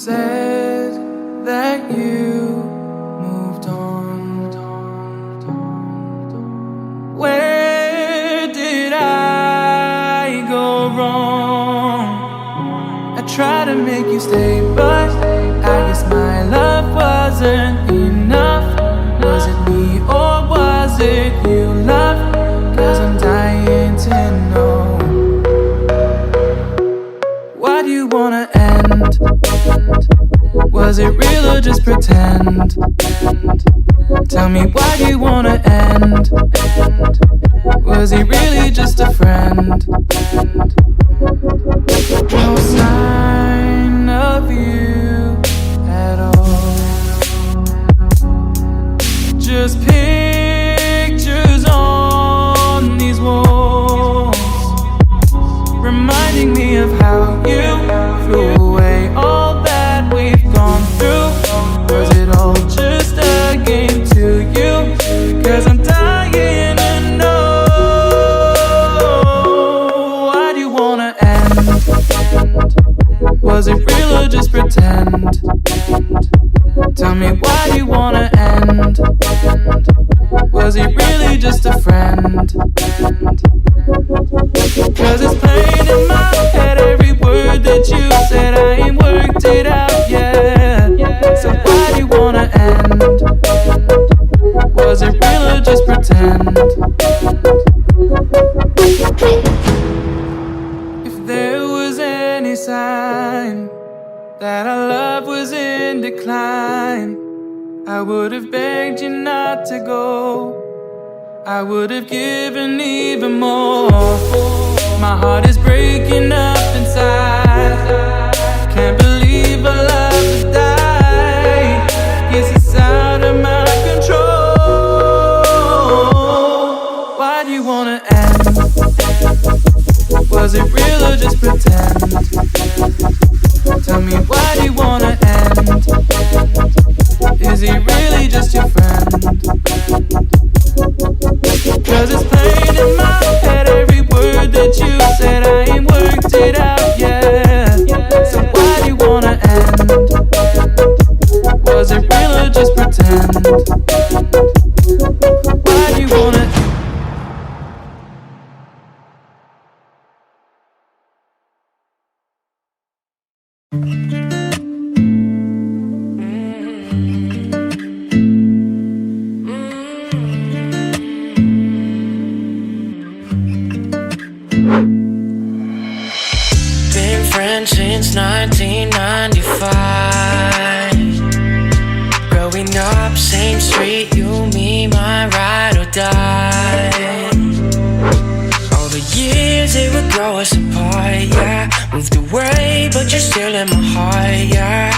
said that you moved on. Where did I go wrong? I tried to make you stay, but I guess my love wasn't enough. Was it me or was it you, love? 'Cause I'm dying to know. Why do you wanna end? Was it real or just pretend? Tell me, why do you wanna end? Was he really just a friend? No sign of you at all. Just pictures on these walls, reminding me of how you threw away all that we've gone through. Was it all just a game to you? 'Cause I'm dying to know. Why do you wanna end? Was it real or just pretend? Tell me, why do you wanna end? Was he really just a friend? 'Cause it's plain in my head, every word that you said, I ain't worked it out yet. So why do you wanna end? Was it real or just pretend? If there was any sign that our love was in decline, I would have begged you not to go. I would have given even more. My heart is breaking up inside. Can't believe our love has died. Guess it's out of my control. Why do you wanna end? Was it real or just pretend? Tell me, why do you wanna end? Is he really just your friend? 'Cause it's plain in my head, every word that you said, I ain't worked it out yet. So why do you wanna end? Was it real or just pretend? Why do you wanna end? Been friends since 1995. Growing up, same street, you, me, my ride or die. All the years they would grow us apart, yeah. Moved away, but you're still in my heart, yeah.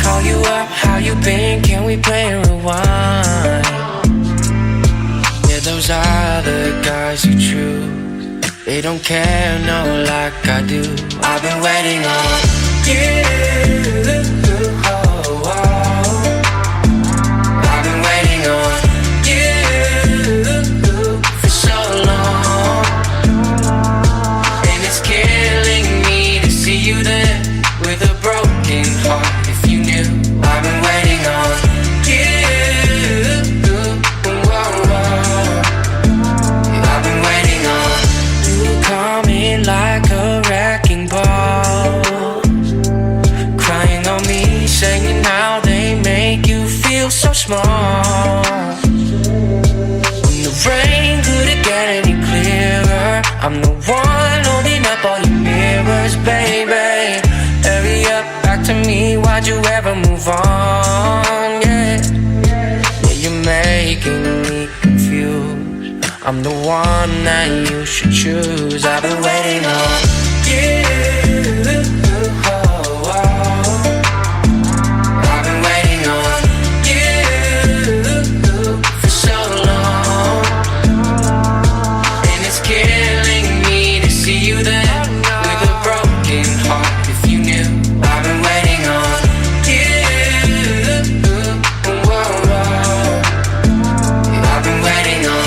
Call you up, how you been? Can we play and rewind? Yeah, those other guys you choose, they don't care, no, like I do. I've been waiting on you. Oh, oh. I've been waiting on you for so long, and it's killing me to see you there with a broken heart. If you knew, I've been waiting on you. Oh, oh. I've been waiting on coming like a wrecking ball, crying on me, saying how they make you feel so small. When the rain couldn't get any clearer, I'm the one holding up all your mirrors, baby. Hurry up, back to me, why'd you ever move on? Yeah, you're making me confused. I'm the one that you should choose. I've been waiting on you. Oh, oh. I've been waiting on you for so long, and it's killing me to see you there with a broken heart. If you knew, I've been waiting on you. Oh, oh. I've been waiting on you.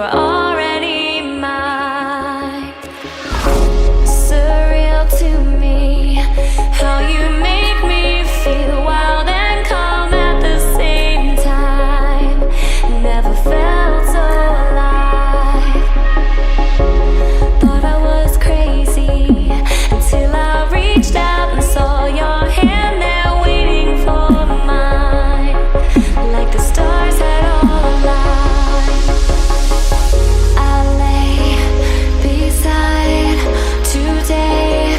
were already mine. Surreal to me, how you make me feel wild and calm at the same time. Never felt so alive. Thought I was crazy until I reached out and saw your hand there waiting for mine, like the stars had all aligned. I lay beside today,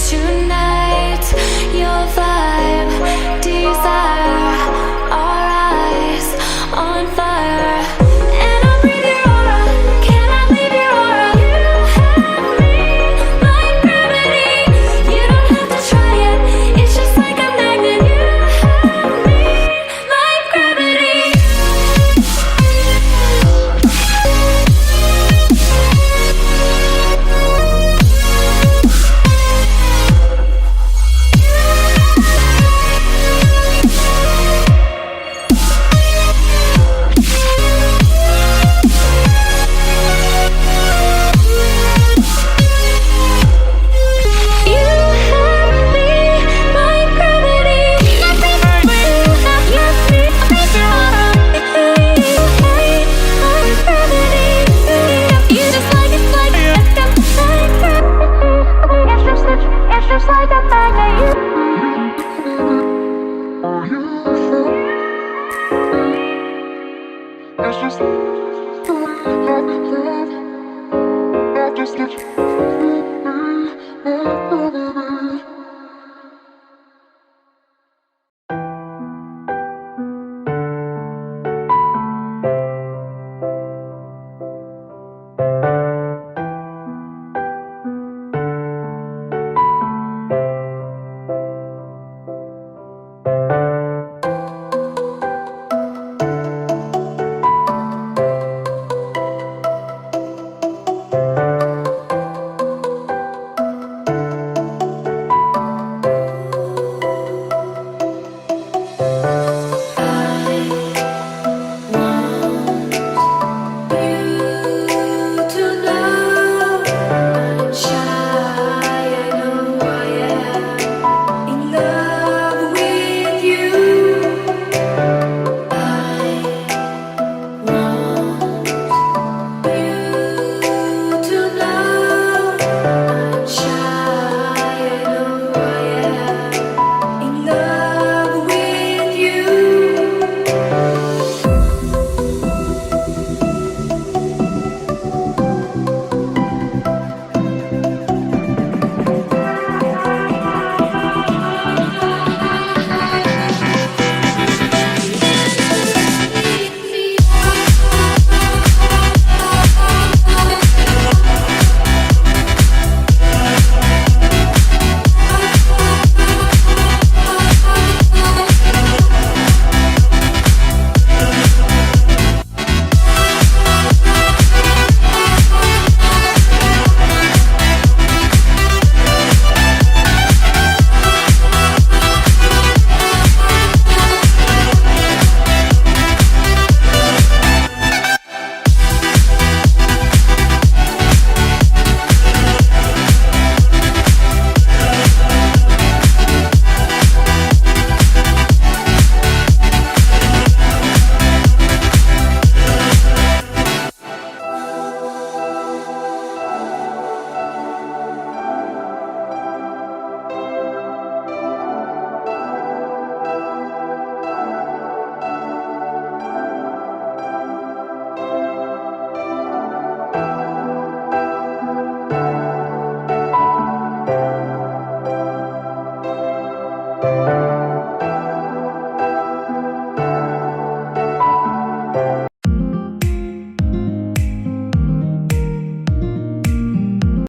tonight, your vibe, desire, our eyes on fire. And I breathe your aura, cannot leave your aura. You have me like gravity. You don't have to try it, it's just like a magnet. You have me like gravity. You have me like gravity. You have me like gravity. You just like it's like it's just like a magnet.